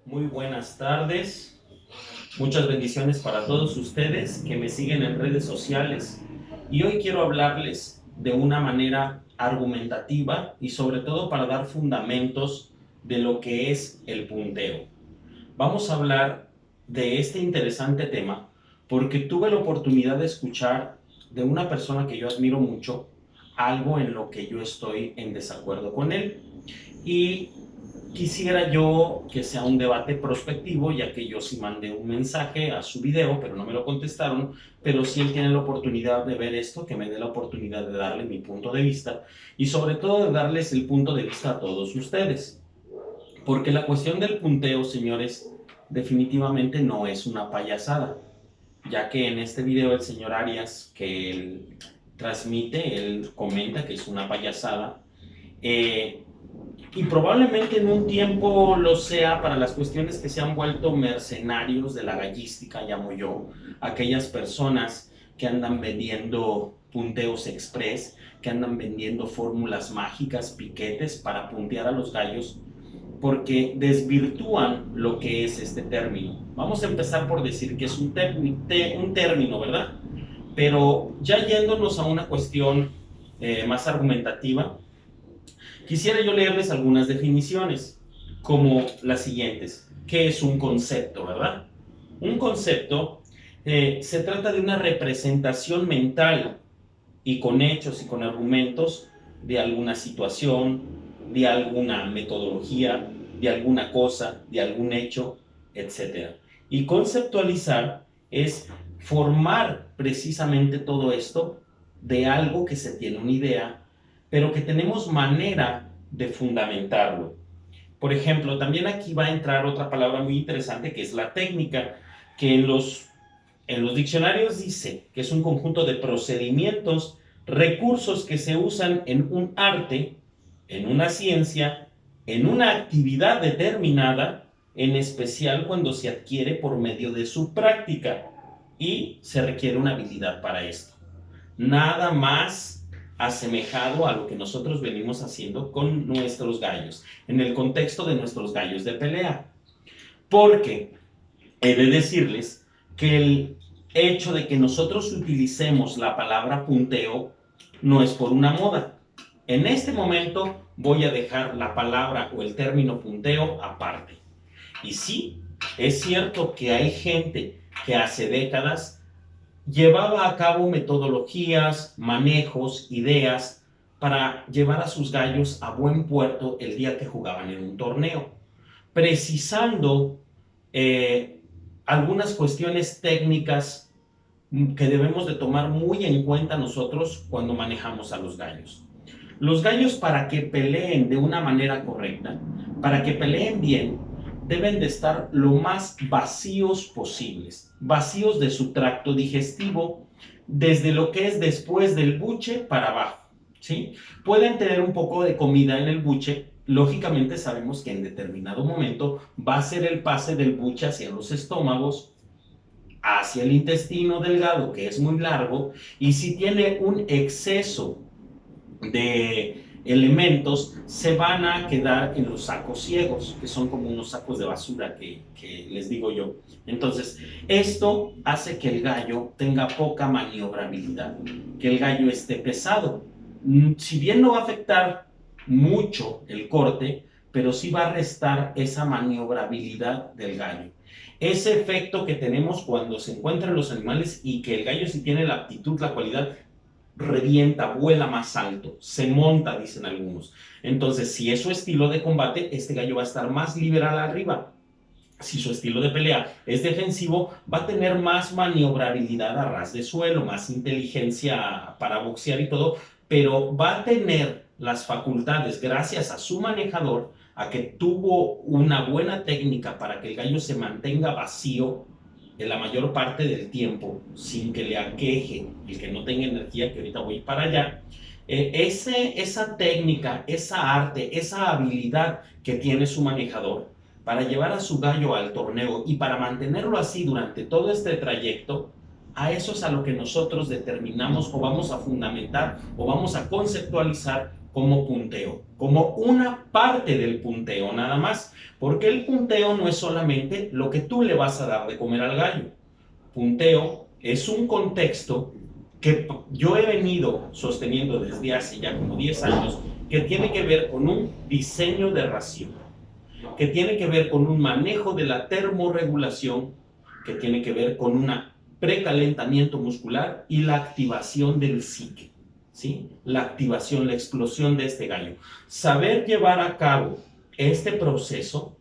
Muy buenas tardes. Muchas bendiciones para todos ustedes que me siguen en redes sociales. Y hoy quiero hablarles de una manera argumentativa y sobre todo para dar fundamentos de lo que es el punteo. Vamos a hablar de este interesante tema porque tuve la oportunidad de escuchar de una persona que yo admiro mucho algo en lo que yo estoy en desacuerdo con él. Y quisiera yo que sea un debate prospectivo, ya que yo sí mandé un mensaje a su video, pero no me lo contestaron. Pero si él tiene la oportunidad de ver esto, que me dé la oportunidad de darle mi punto de vista y sobre todo de darles el punto de vista a todos ustedes. Porque la cuestión del punteo, señores, definitivamente no es una payasada, ya que en este video el señor Arias, que él transmite, él comenta que es una payasada. eh, y probablemente en un tiempo lo sea para las cuestiones que se han vuelto mercenarios de la gallística, llamo yo, aquellas personas que andan vendiendo punteos express, que andan vendiendo fórmulas mágicas, piquetes para puntear a los gallos, porque desvirtúan lo que es este término. Vamos a empezar por decir que es un término, ¿verdad? Pero ya yéndonos a una cuestión más argumentativa, quisiera yo leerles algunas definiciones, como las siguientes. ¿Qué es un concepto, verdad? Un concepto se trata de una representación mental y con hechos y con argumentos de alguna situación, de alguna metodología, de alguna cosa, de algún hecho, etcétera. Y conceptualizar es formar precisamente todo esto de algo que se tiene una idea, pero que tenemos manera de fundamentarlo. Por ejemplo, también aquí va a entrar otra palabra muy interesante que es la técnica, que en los diccionarios dice que es un conjunto de procedimientos, recursos que se usan en un arte, en una ciencia, en una actividad determinada, en especial cuando se adquiere por medio de su práctica y se requiere una habilidad para esto. Nada más asemejado a lo que nosotros venimos haciendo con nuestros gallos, en el contexto de nuestros gallos de pelea. Porque he de decirles que el hecho de que nosotros utilicemos la palabra punteo no es por una moda. En este momento voy a dejar la palabra o el término punteo aparte. Y sí, es cierto que hay gente que hace décadas llevaba a cabo metodologías, manejos, ideas para llevar a sus gallos a buen puerto el día que jugaban en un torneo, precisando algunas cuestiones técnicas que debemos de tomar muy en cuenta nosotros cuando manejamos a los gallos. Los gallos, para que peleen de una manera correcta, para que peleen bien, deben de estar lo más vacíos posibles, vacíos de su tracto digestivo, desde lo que es después del buche para abajo, ¿sí? Pueden tener un poco de comida en el buche. Lógicamente sabemos que en determinado momento va a ser el pase del buche hacia los estómagos, hacia el intestino delgado, que es muy largo, y si tiene un exceso de elementos, se van a quedar en los sacos ciegos, que son como unos sacos de basura que les digo yo. Entonces, esto hace que el gallo tenga poca maniobrabilidad, que el gallo esté pesado. Si bien no va a afectar mucho el corte, pero sí va a restar esa maniobrabilidad del gallo. Ese efecto que tenemos cuando se encuentran los animales y que el gallo sí tiene la aptitud, la cualidad, revienta, vuela más alto, se monta, dicen algunos. Entonces, si es su estilo de combate, este gallo va a estar más liberal arriba. Si su estilo de pelea es defensivo, va a tener más maniobrabilidad a ras de suelo, más inteligencia para boxear y todo, pero va a tener las facultades, gracias a su manejador, a que tuvo una buena técnica para que el gallo se mantenga vacío en la mayor parte del tiempo, sin que le aqueje el que no tenga energía, que ahorita voy para allá. Esa técnica, esa arte, esa habilidad que tiene su manejador para llevar a su gallo al torneo y para mantenerlo así durante todo este trayecto, a eso es a lo que nosotros determinamos o vamos a fundamentar o vamos a conceptualizar como punteo, como una parte del punteo nada más, porque el punteo no es solamente lo que tú le vas a dar de comer al gallo. Punteo es un contexto que yo he venido sosteniendo desde hace ya como 10 años, que tiene que ver con un diseño de ración, que tiene que ver con un manejo de la termorregulación, que tiene que ver con un precalentamiento muscular y la activación del psique, ¿sí? La activación, la explosión de este gallo. Saber llevar a cabo este proceso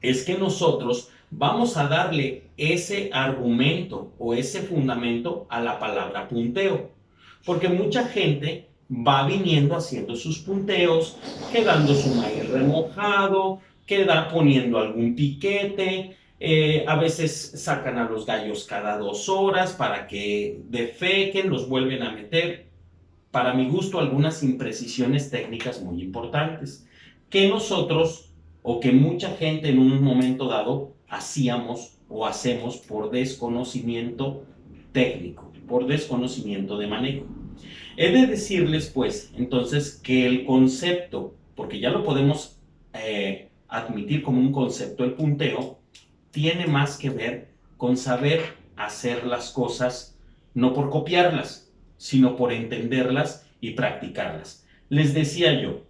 es que nosotros vamos a darle ese argumento o ese fundamento a la palabra punteo. Porque mucha gente va viniendo haciendo sus punteos, quedando su maíz remojado, queda poniendo algún piquete, a veces sacan a los gallos cada 2 horas para que defequen, los vuelven a meter. Para mi gusto, algunas imprecisiones técnicas muy importantes que nosotros o que mucha gente en un momento dado hacíamos o hacemos por desconocimiento técnico, por desconocimiento de manejo. He de decirles, pues, entonces, que el concepto, porque ya lo podemos admitir como un concepto, el punteo, tiene más que ver con saber hacer las cosas, no por copiarlas, sino por entenderlas y practicarlas. Les decía yo,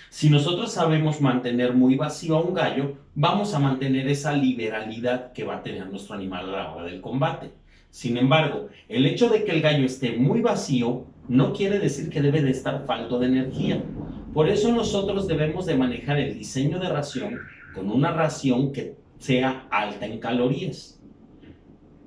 si nosotros sabemos mantener muy vacío a un gallo, vamos a mantener esa liberalidad que va a tener nuestro animal a la hora del combate. Sin embargo, el hecho de que el gallo esté muy vacío no quiere decir que debe de estar falto de energía. Por eso nosotros debemos de manejar el diseño de ración con una ración que sea alta en calorías.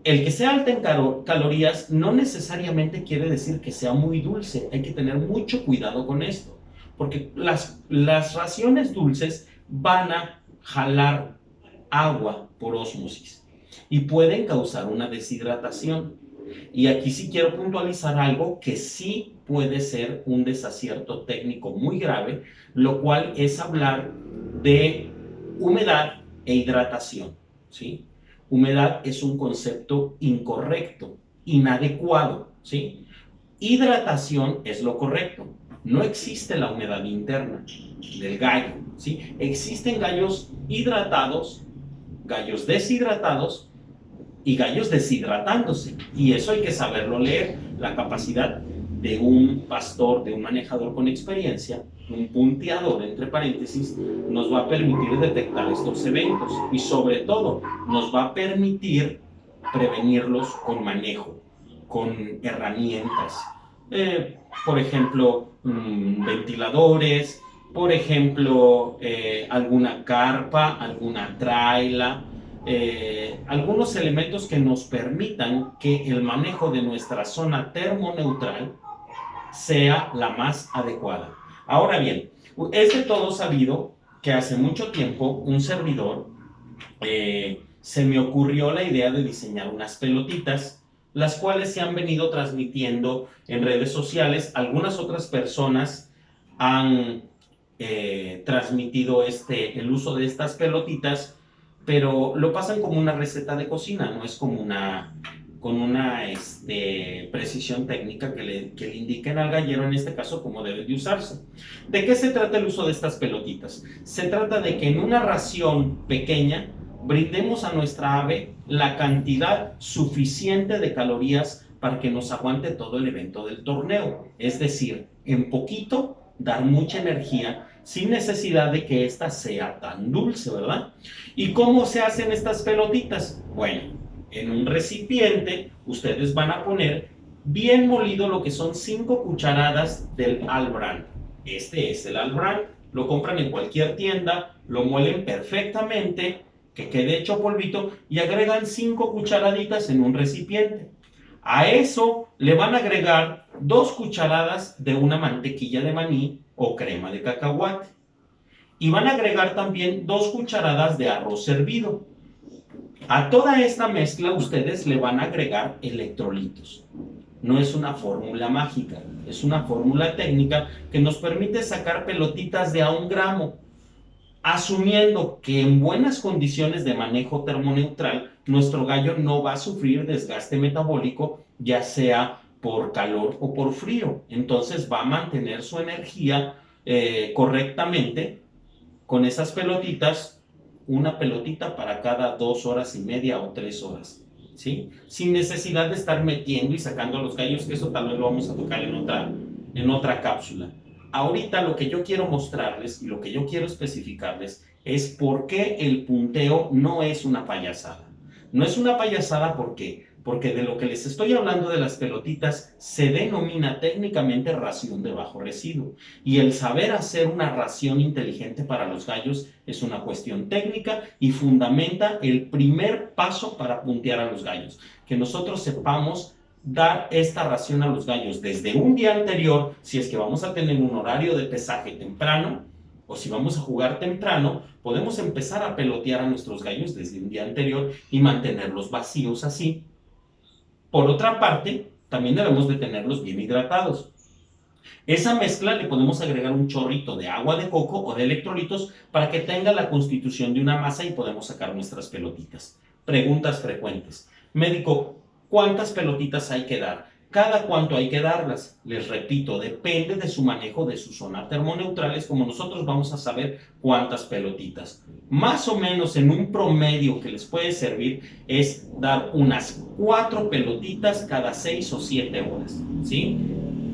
El que sea alta en calorías no necesariamente quiere decir que sea muy dulce. Hay que tener mucho cuidado con esto, porque las raciones dulces van a jalar agua por ósmosis y pueden causar una deshidratación. Y aquí sí quiero puntualizar algo que sí puede ser un desacierto técnico muy grave, lo cual es hablar de humedad e hidratación, ¿sí? Humedad es un concepto incorrecto, inadecuado, ¿sí? Hidratación es lo correcto. No existe la humedad interna del gallo, ¿sí? Existen gallos hidratados, gallos deshidratados y gallos deshidratándose. Y eso hay que saberlo leer. La capacidad de un pastor, de un manejador con experiencia, un punteador, entre paréntesis, nos va a permitir detectar estos eventos y sobre todo nos va a permitir prevenirlos con manejo, con herramientas. Por ejemplo, ventiladores, por ejemplo, alguna carpa, alguna traila, algunos elementos que nos permitan que el manejo de nuestra zona termoneutral sea la más adecuada. Ahora bien, es de todo sabido que hace mucho tiempo un servidor se me ocurrió la idea de diseñar unas pelotitas, las cuales se han venido transmitiendo en redes sociales. Algunas otras personas han transmitido el uso de estas pelotitas, pero lo pasan como una receta de cocina, no es como con una precisión técnica que le indiquen al gallero, en este caso, cómo debe de usarse. ¿De qué se trata el uso de estas pelotitas? Se trata de que en una ración pequeña brindemos a nuestra ave la cantidad suficiente de calorías para que nos aguante todo el evento del torneo. Es decir, en poquito dar mucha energía sin necesidad de que ésta sea tan dulce, ¿verdad? ¿Y cómo se hacen estas pelotitas? Bueno, en un recipiente ustedes van a poner bien molido lo que son 5 cucharadas del Albran. Este es el Albran, lo compran en cualquier tienda, lo muelen perfectamente, que quede hecho polvito y agregan 5 cucharaditas en un recipiente. A eso le van a agregar 2 cucharadas de una mantequilla de maní o crema de cacahuate. Y van a agregar también 2 cucharadas de arroz hervido. A toda esta mezcla ustedes le van a agregar electrolitos. No es una fórmula mágica, es una fórmula técnica que nos permite sacar pelotitas de a 1 gramo, asumiendo que en buenas condiciones de manejo termoneutral nuestro gallo no va a sufrir desgaste metabólico, ya sea por calor o por frío. Entonces va a mantener su energía correctamente con esas pelotitas, una pelotita para cada 2 horas y media o 3 horas, ¿sí? Sin necesidad de estar metiendo y sacando a los gallos, que eso tal vez lo vamos a tocar en otra cápsula. Ahorita lo que yo quiero mostrarles y lo que yo quiero especificarles es por qué el punteo no es una payasada. No es una payasada, ¿por qué? Porque de lo que les estoy hablando de las pelotitas se denomina técnicamente ración de bajo residuo. Y el saber hacer una ración inteligente para los gallos es una cuestión técnica y fundamenta el primer paso para puntear a los gallos. Que nosotros sepamos dar esta ración a los gallos desde un día anterior, si es que vamos a tener un horario de pesaje temprano, o si vamos a jugar temprano, podemos empezar a pelotear a nuestros gallos desde un día anterior y mantenerlos vacíos así. Por otra parte, también debemos de tenerlos bien hidratados. Esa mezcla le podemos agregar un chorrito de agua de coco o de electrolitos para que tenga la constitución de una masa y podemos sacar nuestras pelotitas. Preguntas frecuentes. Médico, ¿cuántas pelotitas hay que dar? ¿Cada cuánto hay que darlas? Les repito, depende de su manejo de su zona termoneutral, es como nosotros vamos a saber cuántas pelotitas. Más o menos en un promedio que les puede servir es dar unas 4 pelotitas cada 6 o 7 horas, ¿sí?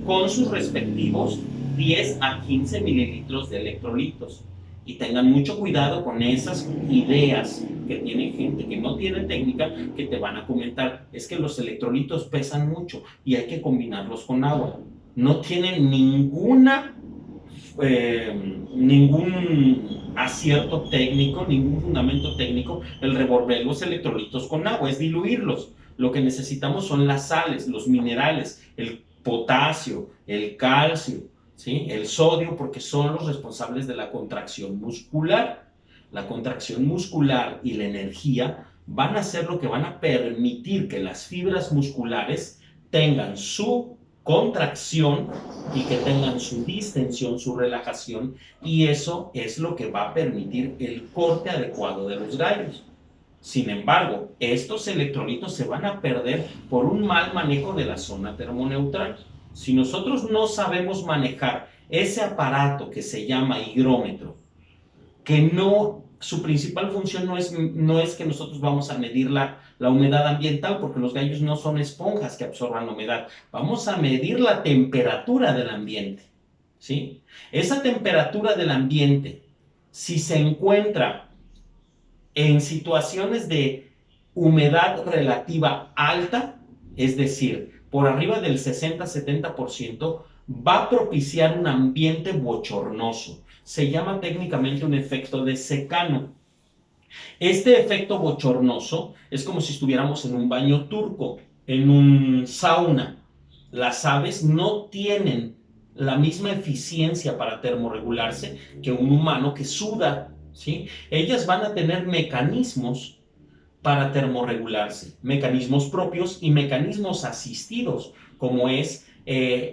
Con sus respectivos 10 a 15 mililitros de electrolitos. Y tengan mucho cuidado con esas ideas que tiene gente que no tiene técnica, que te van a comentar, es que los electrolitos pesan mucho y hay que combinarlos con agua. No tienen ningún acierto técnico, ningún fundamento técnico el revolver los electrolitos con agua, es diluirlos. Lo que necesitamos son las sales, los minerales, el potasio, el calcio, ¿sí? El sodio, porque son los responsables de la contracción muscular. La contracción muscular y la energía van a ser lo que van a permitir que las fibras musculares tengan su contracción y que tengan su distensión, su relajación, y eso es lo que va a permitir el corte adecuado de los gallos. Sin embargo, estos electrolitos se van a perder por un mal manejo de la zona termoneutral. Si nosotros no sabemos manejar ese aparato que se llama higrómetro, que su principal función no es que nosotros vamos a medir la humedad ambiental, porque los gallos no son esponjas que absorban la humedad. Vamos a medir la temperatura del ambiente, ¿sí? Esa temperatura del ambiente, si se encuentra en situaciones de humedad relativa alta, es decir, por arriba del 60-70%, va a propiciar un ambiente bochornoso. Se llama técnicamente un efecto de secano. Este efecto bochornoso es como si estuviéramos en un baño turco, en un sauna. Las aves no tienen la misma eficiencia para termorregularse que un humano que suda, ¿sí? Ellas van a tener mecanismos para termorregularse, mecanismos propios y mecanismos asistidos, como es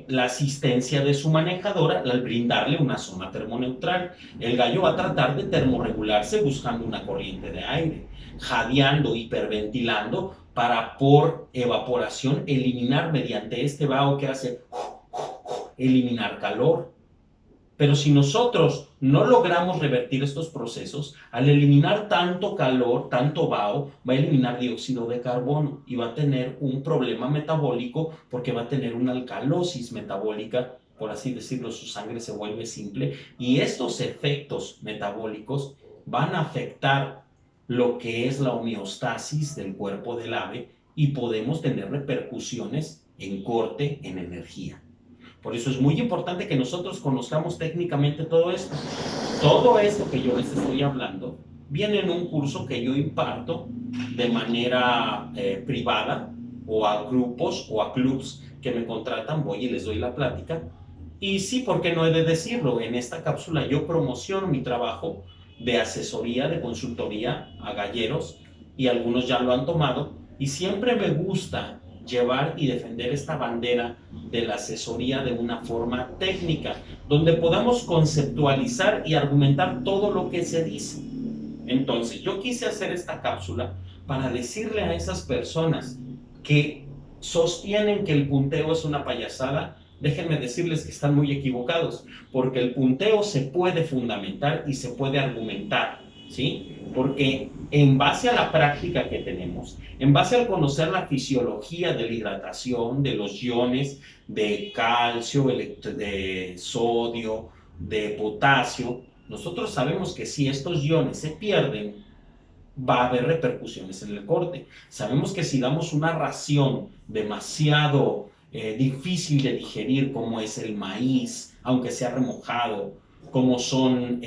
la asistencia de su manejadora al brindarle una zona termoneutral. El gallo va a tratar de termorregularse buscando una corriente de aire, jadeando, hiperventilando, para por evaporación eliminar mediante este vaho que hace eliminar calor. Pero si nosotros no logramos revertir estos procesos, al eliminar tanto calor, tanto vaho, va a eliminar dióxido de carbono y va a tener un problema metabólico, porque va a tener una alcalosis metabólica, por así decirlo, su sangre se vuelve simple, y estos efectos metabólicos van a afectar lo que es la homeostasis del cuerpo del ave y podemos tener repercusiones en corte en energía. Por eso es muy importante que nosotros conozcamos técnicamente todo esto. Todo esto que yo les estoy hablando viene en un curso que yo imparto de manera privada, o a grupos o a clubs que me contratan, voy y les doy la plática. Y sí, ¿por qué no he de decirlo? En esta cápsula yo promociono mi trabajo de asesoría, de consultoría a galleros, y algunos ya lo han tomado, y siempre me gusta llevar y defender esta bandera de la asesoría de una forma técnica, donde podamos conceptualizar y argumentar todo lo que se dice. Entonces, yo quise hacer esta cápsula para decirle a esas personas que sostienen que el punteo es una payasada, déjenme decirles que están muy equivocados, porque el punteo se puede fundamentar y se puede argumentar, ¿sí? Porque en base a la práctica que tenemos, en base al conocer la fisiología de la hidratación, de los iones de calcio, de sodio, de potasio, nosotros sabemos que si estos iones se pierden, va a haber repercusiones en el corte. Sabemos que si damos una ración demasiado difícil de digerir, como es el maíz, aunque sea remojado, como son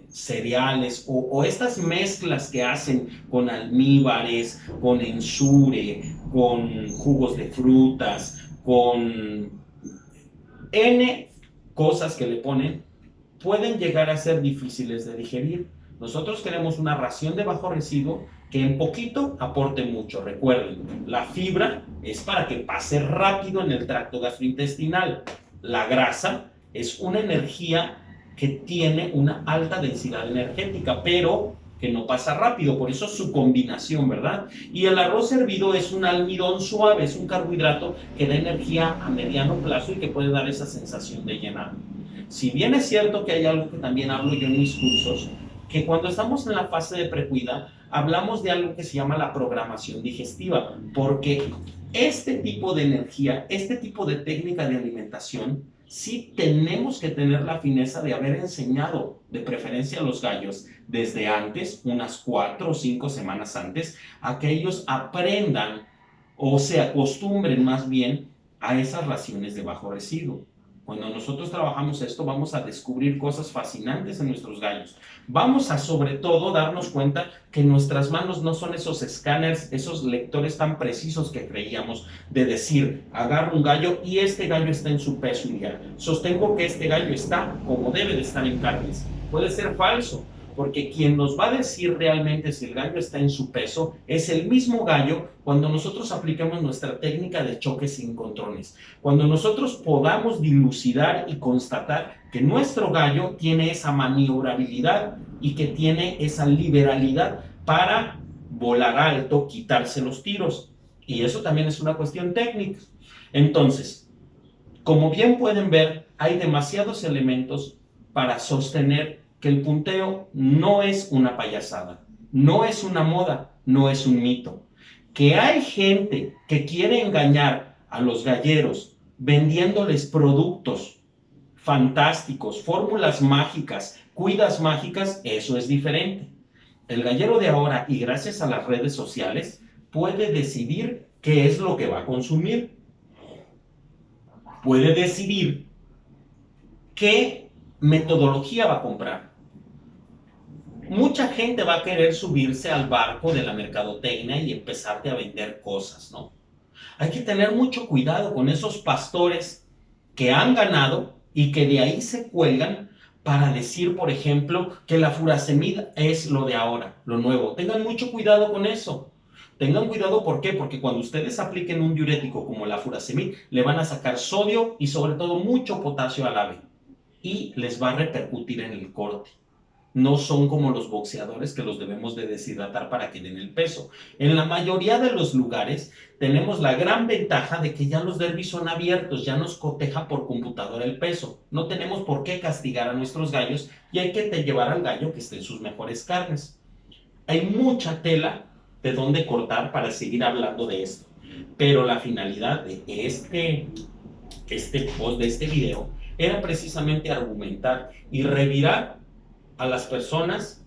cereales o estas mezclas que hacen con almíbares, con ensure, con jugos de frutas, con N cosas que le ponen, pueden llegar a ser difíciles de digerir. Nosotros queremos una ración de bajo residuo que en poquito aporte mucho. Recuerden, la fibra es para que pase rápido en el tracto gastrointestinal. La grasa es una energía que tiene una alta densidad energética, pero que no pasa rápido, por eso su combinación, ¿verdad? Y el arroz hervido es un almidón suave, es un carbohidrato que da energía a mediano plazo y que puede dar esa sensación de llenado. Si bien es cierto que hay algo que también hablo yo en mis cursos, que cuando estamos en la fase de precuida, hablamos de algo que se llama la programación digestiva, porque este tipo de energía, este tipo de técnica de alimentación, sí tenemos que tener la fineza de haber enseñado de preferencia a los gallos desde antes, unas 4 o 5 semanas antes, a que ellos aprendan o se acostumbren más bien a esas raciones de bajo residuo. Cuando nosotros trabajamos esto, vamos a descubrir cosas fascinantes en nuestros gallos. Vamos a, sobre todo, darnos cuenta que nuestras manos no son esos escáneres, esos lectores tan precisos que creíamos, de decir, agarro un gallo y este gallo está en su peso ideal. Sostengo que este gallo está como debe de estar en carnes. Puede ser falso, porque quien nos va a decir realmente si el gallo está en su peso es el mismo gallo cuando nosotros aplicamos nuestra técnica de choque sin controles. Cuando nosotros podamos dilucidar y constatar que nuestro gallo tiene esa maniobrabilidad y que tiene esa liberalidad para volar alto, quitarse los tiros. Y eso también es una cuestión técnica. Entonces, como bien pueden ver, hay demasiados elementos para sostener que el punteo no es una payasada, no es una moda, no es un mito. Que hay gente que quiere engañar a los galleros vendiéndoles productos fantásticos, fórmulas mágicas, cuidas mágicas, eso es diferente. El gallero de ahora, y gracias a las redes sociales, puede decidir qué es lo que va a consumir. Puede decidir qué metodología va a comprar. Mucha gente va a querer subirse al barco de la mercadotecnia y empezarte a vender cosas, ¿no? Hay que tener mucho cuidado con esos pastores que han ganado y que de ahí se cuelgan para decir, por ejemplo, que la furasemida es lo de ahora, lo nuevo. Tengan mucho cuidado con eso. Tengan cuidado, ¿por qué? Porque cuando ustedes apliquen un diurético como la furasemid, le van a sacar sodio y sobre todo mucho potasio al ave y les va a repercutir en el corte. No son como los boxeadores que los debemos de deshidratar para que den el peso. En la mayoría de los lugares tenemos la gran ventaja de que ya los derbis son abiertos, ya nos coteja por computadora el peso. No tenemos por qué castigar a nuestros gallos y hay que llevar al gallo que esté en sus mejores carnes. Hay mucha tela de dónde cortar para seguir hablando de esto, pero la finalidad de este post, de este video, era precisamente argumentar y revirar a las personas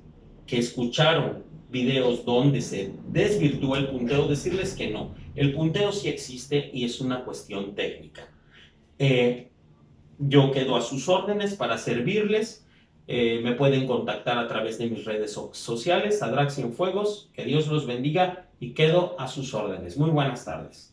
que escucharon videos donde se desvirtúa el punteo, decirles que no, el punteo sí existe y es una cuestión técnica. Yo quedo a sus órdenes para servirles. Me pueden contactar a través de mis redes sociales, Adrax Cienfuegos. Que Dios los bendiga y quedo a sus órdenes. Muy buenas tardes.